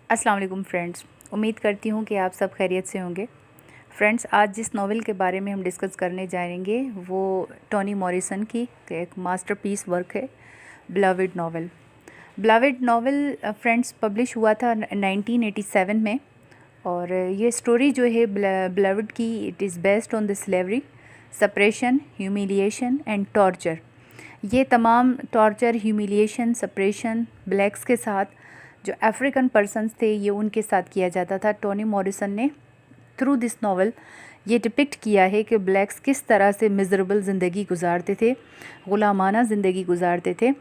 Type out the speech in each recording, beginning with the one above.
अस्सलाम वालेकुम फ्रेंड्स। उम्मीद करती हूँ कि आप सब खैरियत से होंगे। फ्रेंड्स, आज जिस नावल के बारे में हम डिस्कस करने जाएंगे वो टोनी मॉरिसन की एक मास्टरपीस वर्क है, beloved novel. Beloved novel friends publish हुआ था 1987 में। और ये स्टोरी जो है बिलवड की, it is based on the slavery, suppression, humiliation and torture. ये तमाम टॉर्चर, ह्यूमिलिएशन, सप्रेशन ब्लैक्स के साथ, जो अफ्रीकन पर्सन्स थे, ये उनके साथ किया जाता था। टोनी मॉरिसन ने थ्रू दिस नावल ये डिपिक्ट किया है कि ब्लैक्स किस तरह से मिज़रेबल ज़िंदगी गुजारते थे, ग़ुलामाना ज़िंदगी गुजारते थे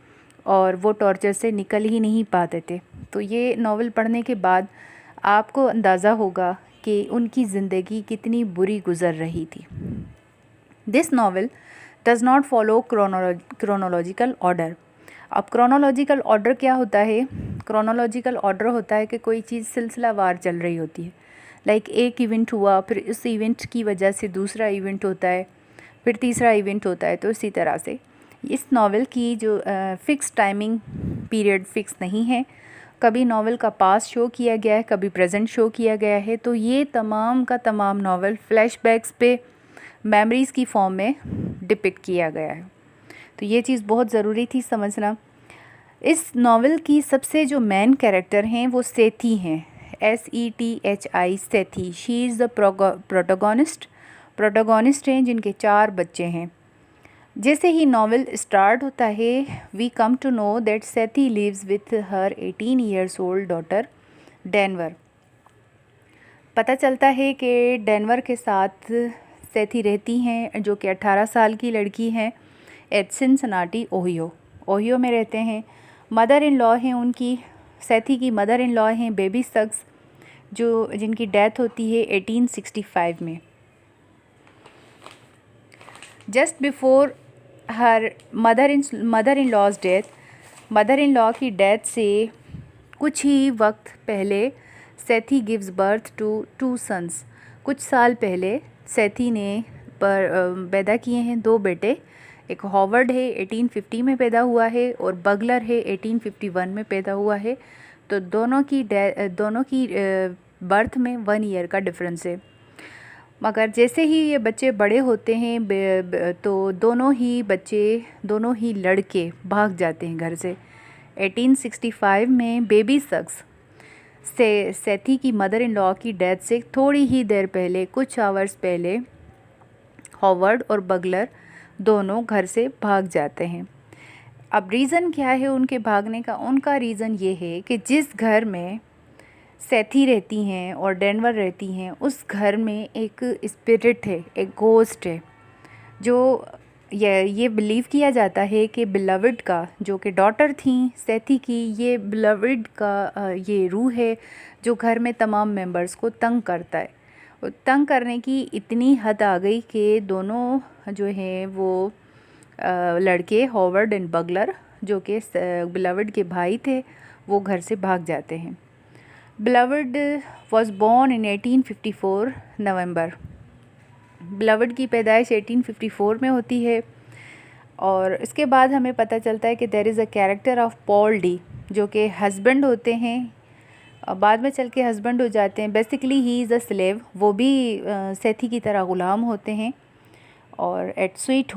और वो टॉर्चर से निकल ही नहीं पाते थे। तो ये नावल पढ़ने के बाद आपको अंदाज़ा होगा कि उनकी ज़िंदगी कितनी बुरी गुज़र रही थी। This novel does not follow chronological order. अब क्रोनोलॉजिकल ऑर्डर क्या होता है? क्रोनोलॉजिकल ऑर्डर होता है कि कोई चीज़ सिलसिलावार चल रही होती है। लाइक एक इवेंट हुआ, फिर उस इवेंट की वजह से दूसरा इवेंट होता है, फिर तीसरा इवेंट होता है। तो इसी तरह से इस नावल की जो फ़िक्स टाइमिंग पीरियड फ़िक्स नहीं है। कभी नावल का पास्ट शो किया गया है, कभी प्रेजेंट शो किया गया है। तो ये तमाम का तमाम नावल फ्लैशबैक्स पे मेमोरीज़ की फॉर्म में डिपिक्ट किया गया है। तो ये चीज़ बहुत ज़रूरी थी समझना। इस नावल की सबसे जो मेन कैरेक्टर हैं वो सेथी हैं, SETHI, Sethe. She is the protagonist हैं, जिनके 4 बच्चे हैं। जैसे ही नावल स्टार्ट होता है, we come to know that Sethe lives with her 18 years old daughter Denver. पता चलता है कि डेनवर के साथ सेथी रहती हैं, जो कि 18 साल की लड़की हैं, एट सिनसिनाटी, ओहियो में रहते हैं। मदर इन लॉ हैं उनकी, सेथी की मदर इन लॉ हैं बेबी सक्स, जिनकी डेथ होती है 1865 में। Just before her mother in law's death, mother in law की डेथ से कुछ ही वक्त पहले Sethe gives birth to 2 sons. कुछ साल पहले सेथी ने पैदा किए हैं 2 बेटे। एक हॉवर्ड है, 1850 में पैदा हुआ है, और बगलर है, 1851 में पैदा हुआ है। तो दोनों की बर्थ में 1 ईयर का डिफरेंस है। मगर जैसे ही ये बच्चे बड़े होते हैं तो दोनों ही लड़के भाग जाते हैं घर से। 1865 में बेबी सक्स सेथी की मदर इन लॉ की डेथ से थोड़ी ही देर पहले, कुछ आवर्स पहले, हॉवर्ड और बगलर दोनों घर से भाग जाते हैं। अब रीज़न क्या है उनके भागने का? उनका रीज़न ये है कि जिस घर में सेथी रहती हैं और डेनवर रहती हैं, उस घर में एक स्पिरिट है, एक घोस्ट है, जो ये बिलीव किया जाता है कि बिलवड का, जो कि डॉटर थी सेथी की, ये बिलवड का ये रूह है जो घर में तमाम मेंबर्स को तंग करता है। और तंग करने की इतनी हद आ गई कि दोनों जो हैं वो लड़के हॉवर्ड एंड बगलर, जो कि बिलवड के भाई थे, वो घर से भाग जाते हैं। Beloved was born in 1854 November. Beloved की पैदाइश 1854 में होती है। और इसके बाद हमें पता चलता है कि there is a character of Paul D, जो कि हस्बैंड होते हैं, बाद में चल के हस्बैंड हो जाते हैं। Basically he is a slave, वो भी सेथी की तरह ग़ुलाम होते हैं। और एट स्वीट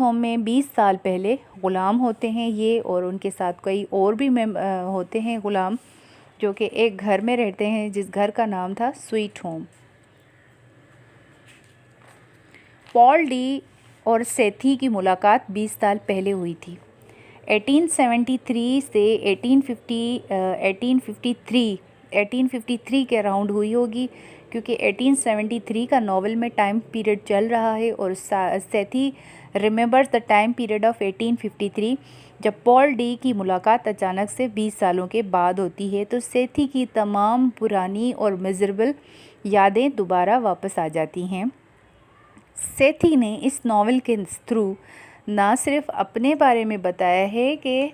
होम में 20 साल पहले ग़ुलाम होते हैं ये, और उनके साथ कई और भी होते हैं ग़ुलाम, जो कि एक घर में रहते हैं जिस घर का नाम था स्वीट होम। पॉल डी और सेथी की मुलाकात 20 साल पहले हुई थी। 1873 से 1853 के अराउंड हुई होगी, क्योंकि 1873 का नावल में टाइम पीरियड चल रहा है, और Sethe remembers the time period of 1853, जब पॉल डी की मुलाकात अचानक से 20 सालों के बाद होती है। तो सेथी की तमाम पुरानी और मिज़रेबल यादें दोबारा वापस आ जाती हैं। सेथी ने इस नावल के थ्रू ना सिर्फ अपने बारे में बताया है कि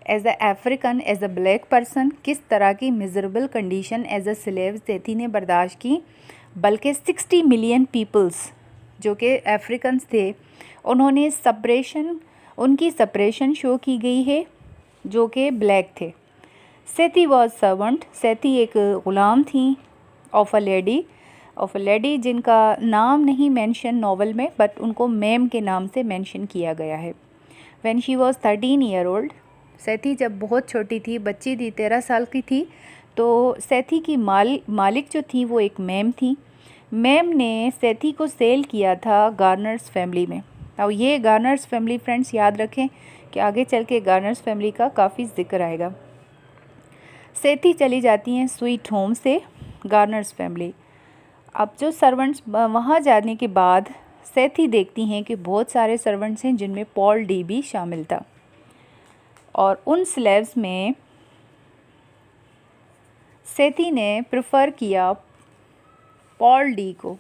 as a African, as a black person, किस तरह की miserable condition as a slave Sethe ने बर्दाश्त की, बल्कि 60 मिलियन पीपल्स जो कि अफ्रीकन्स थे, उन्होंने उनकी सप्रेशन शो की गई है, जो कि ब्लैक थे। सेथी वॉज सर्वेंट, सेथी एक ग़ुलाम थी ऑफ अ लेडी जिनका नाम नहीं मेंशन नॉवल में, बट उनको मैम के नाम से मेंशन किया गया है। When she was 13 year old, Sethe जब बहुत छोटी थी, बच्ची थी, 13 साल की थी, तो सेथी की मालिक जो थी वो एक मैम थी। मैम ने सेथी को सेल किया था गार्नर्स फैमिली में। अब ये गार्नर्स फैमिली फ्रेंड्स याद रखें कि आगे चल के गार्नर्स फैमिली का काफ़ी जिक्र आएगा। सेथी चली जाती हैं स्वीट होम से गार्नर्स फैमिली। अब जो सर्वेंट्स वहाँ जाने के बाद सेथी देखती हैं कि बहुत सारे सर्वेंट्स हैं जिनमें पॉल डी भी शामिल था, और उन स्लेव्स में सेथी ने प्रेफर किया पॉल डी को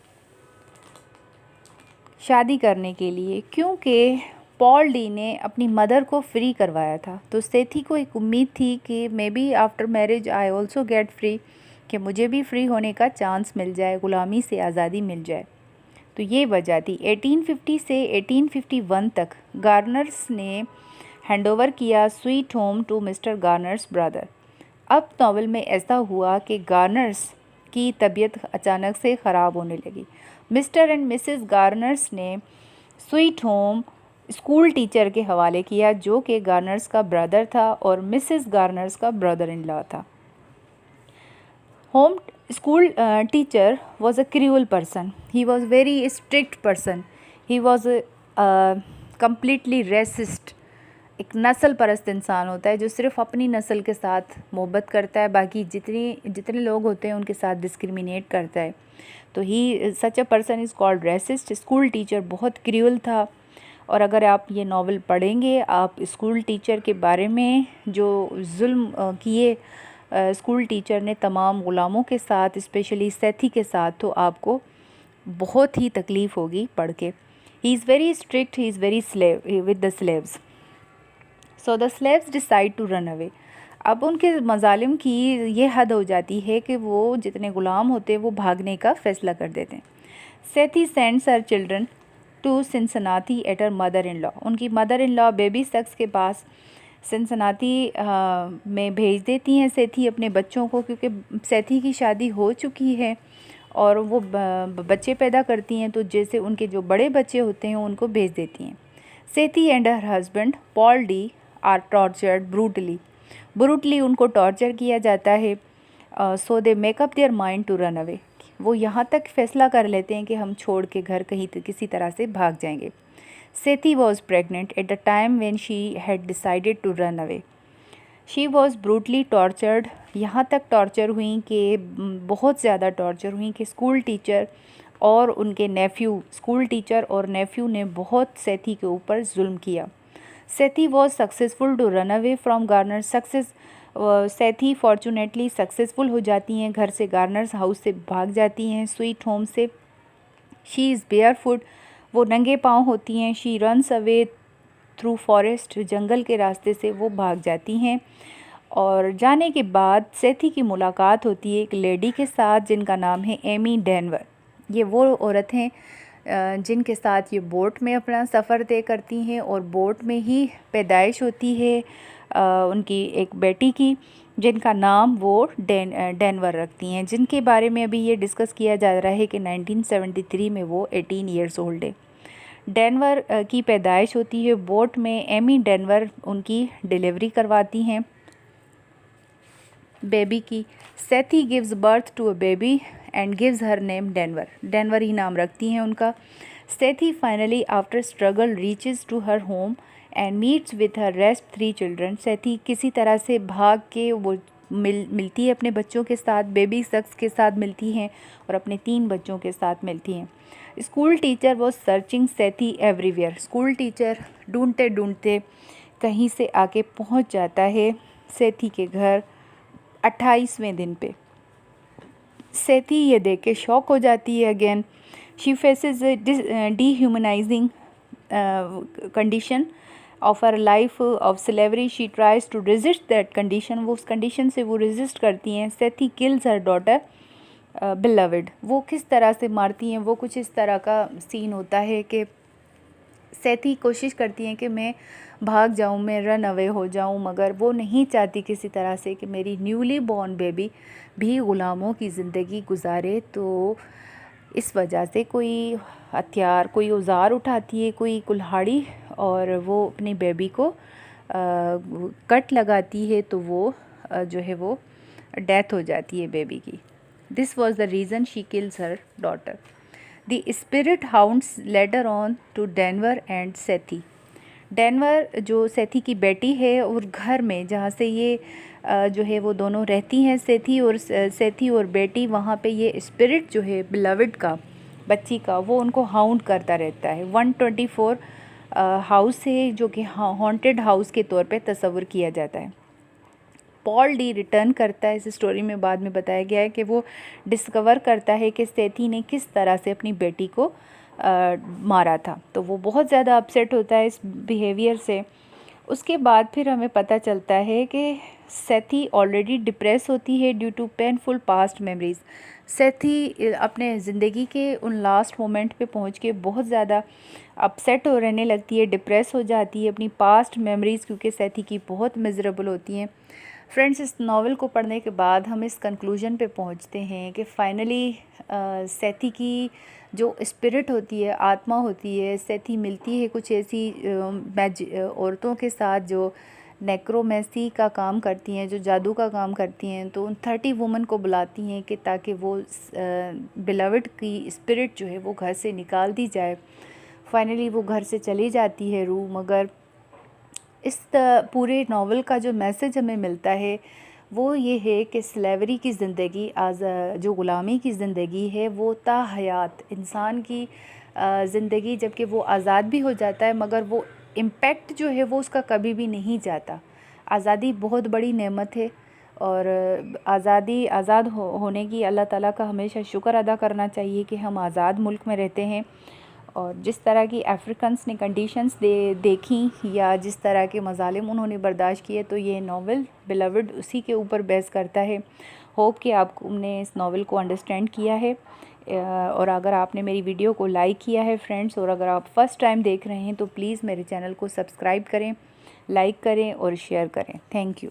शादी करने के लिए, क्योंकि पॉल डी ने अपनी मदर को फ्री करवाया था। तो सेथी को एक उम्मीद थी कि may be after marriage I also get free, कि मुझे भी फ्री होने का चांस मिल जाए, ग़ुलामी से आज़ादी मिल जाए। तो ये वजह थी। 1850 से 1851 तक गार्नर्स ने हैंडओवर किया Sweet Home to Mister Garners brother. अब नॉवल में ऐसा हुआ कि गार्नर्स की तबीयत अचानक से ख़राब होने लगी। मिस्टर एंड मिसेस गार्नर्स ने स्वीट होम स्कूल टीचर के हवाले किया, जो कि गार्नर्स का ब्रदर था और मिसेस गार्नर्स का ब्रदर इन लॉ था। Home school teacher was a cruel person. He was very strict person. He was completely racist. एक नस्ल परस्त इंसान होता है जो सिर्फ अपनी नस्ल के साथ मोहब्बत करता है, बाकी जितने लोग होते हैं उनके साथ डिस्क्रिमिनेट करता है। तो ही such a person is called racist. School teacher बहुत क्रूअल था, और अगर आप ये नावल पढ़ेंगे आप स्कूल टीचर के बारे में जो जुल्म किए स्कूल टीचर ने तमाम ग़ुलामों के साथ, स्पेशली सेथी के साथ, तो आपको बहुत ही तकलीफ़ होगी पढ़ के। He is very strict, he is very slave with the slaves. So the slaves decide to run away. अब उनके मजालिम की ये हद हो जाती है कि वो जितने ग़ुलाम होते हैं वो भागने का फ़ैसला कर देते हैं। Sethe sends her children to Cincinnati at her mother in law. उनकी mother in law Baby Suggs के पास सिंसनाटी में भेज देती हैं सेथी अपने बच्चों को, क्योंकि सेथी की शादी हो चुकी है और वो बच्चे पैदा करती हैं, तो जैसे उनके जो बड़े बच्चे होते हैं उनको भेज देती हैं। Sethi and her husband Paul the are tortured brutally उनको टॉर्चर किया जाता है। So they make up their mind to run away. वो यहाँ तक फ़ैसला कर लेते हैं कि हम छोड़ के घर कहीं किसी तरह से भाग जाएंगे। Sethe was pregnant at the time when she had decided to run away. She was brutally tortured, यहाँ तक टॉर्चर हुई कि बहुत ज़्यादा टॉर्चर हुई कि स्कूल टीचर और उनके नेफ्यू, स्कूल टीचर और नेफ्यू ने बहुत सेथी के ऊपर जुल्म किया। Sethe was successful to run away from Garners. Sethe fortunately successful हो जाती हैं, घर से गार्नर्स हाउस से भाग जाती हैं, स्वीट होम से। शी इज़ बेयरफुट, वो नंगे पाँव होती हैं। She runs away through forest, जंगल के रास्ते से वो भाग जाती हैं। और जाने के बाद सेथी की मुलाकात होती है एक लेडी के साथ जिनका नाम है एमी डेनवर। ये वो औरत हैं जिनके साथ ये बोट में अपना सफ़र तय करती हैं, और बोट में ही पैदाइश होती है उनकी एक बेटी की, जिनका नाम वो डेनवर रखती हैं, जिनके बारे में अभी ये डिस्कस किया जा रहा है कि 1973 में वो 18 ईयर्स ओल्ड है। डेनवर की पैदाइश होती है बोट में। एमी डेनवर उनकी डिलीवरी करवाती हैं बेबी की। Sethe gives birth to a baby and gives her name Denver ही नाम रखती हैं उनका। Sethe finally after struggle reaches to her home and meets with her rest 3 children. Sethe किसी तरह से भाग के वो मिलती है अपने बच्चों के साथ, बेबी सक्स के साथ मिलती हैं और अपने 3 बच्चों के साथ मिलती हैं। School teacher was searching Sethe everywhere. School teacher ढूंढते ढूंढते कहीं से आके पहुंच जाता है सेथी के घर 28वें दिन पे। सेथी ये देख के शॉक हो जाती है again. She faces dehumanizing condition of her life of slavery. She tries to resist that condition, वो उस कंडीशन से वो रेजिस्ट करती हैं। Sethe kills her daughter Beloved. वो किस तरह से मारती हैं, वो कुछ इस तरह का सीन होता है कि सेथी कोशिश करती हैं कि मैं भाग जाऊं, मैं रन अवे हो जाऊं, मगर वो नहीं चाहती किसी तरह से कि मेरी न्यूली बॉर्न बेबी भी ग़ुलामों की ज़िंदगी गुजारे। तो इस वजह से कोई हथियार, कोई औज़ार उठाती है, कोई कुल्हाड़ी, और वो अपनी बेबी को कट लगाती है, तो वो जो है वो डेथ हो जाती है बेबी की। This was the reason she kills her daughter. The spirit hounds later on to Denver and Sethe. Denver जो सेथी की बेटी है, और घर में जहाँ से ये जो है वो दोनों रहती हैं, सेथी और बेटी, वहाँ पे ये स्पिरिट जो है बिलवड का, बच्ची का, वो उनको हाउंड करता रहता है। 124 हाउस है जो कि हॉन्टेड हाउस के तौर पे तस्वुर किया जाता है। पॉल डी रिटर्न करता है, इस स्टोरी में बाद में बताया गया है कि वो डिस्कवर करता है कि सेथी ने किस तरह से अपनी बेटी को मारा था। तो वो बहुत ज़्यादा अपसेट होता है इस बिहेवियर से। उसके बाद फिर हमें पता चलता है कि सेथी ऑलरेडी डिप्रेस होती है due to painful past memories. Sethe अपने ज़िंदगी के उन लास्ट मोमेंट पे पहुंच के बहुत ज़्यादा अपसेट हो रहने लगती है, डिप्रेस हो जाती है अपनी पास्ट मेमोरीज़, क्योंकि सेथी की बहुत मिज़रेबल होती हैं। फ्रेंड्स, इस नावल को पढ़ने के बाद हम इस कंक्लूजन पे पहुंचते हैं कि फाइनली सेथी की जो स्पिरिट होती है, आत्मा होती है, सेथी मिलती है कुछ ऐसी औरतों के साथ जो नेक्रोमेंसी का काम करती हैं, जो जादू का काम करती हैं। तो उन 30 वुमन को बुलाती हैं कि ताकि वो बिलवड की स्पिरिट जो है वो घर से निकाल दी जाए। फाइनली वो घर से चली जाती है रू। मगर इस पूरे नावल का जो मैसेज हमें मिलता है वो ये है कि स्लेवरी की ज़िंदगी, जो ग़ुलामी की ज़िंदगी है, वो ताहयात इंसान की ज़िंदगी, जबकि वो आज़ाद भी हो जाता है, मगर वो इम्पैक्ट जो है वो उसका कभी भी नहीं जाता। आज़ादी बहुत बड़ी नेमत है, और आज़ाद होने की अल्लाह ताला का हमेशा शुक्र अदा करना चाहिए कि हम आज़ाद मुल्क में रहते हैं। और जिस तरह की अफ्रीकन्स ने कंडीशंस देखी, या जिस तरह के मज़ालिम उन्होंने बर्दाश्त किए, तो ये नावल बिलवड उसी के ऊपर बेस करता है। होप कि आपने इस नावल को अंडरस्टैंड किया है। और अगर आपने मेरी वीडियो को लाइक किया है फ्रेंड्स, और अगर आप फर्स्ट टाइम देख रहे हैं तो प्लीज़ मेरे चैनल को सब्सक्राइब करें, लाइक करें और शेयर करें। Thank you.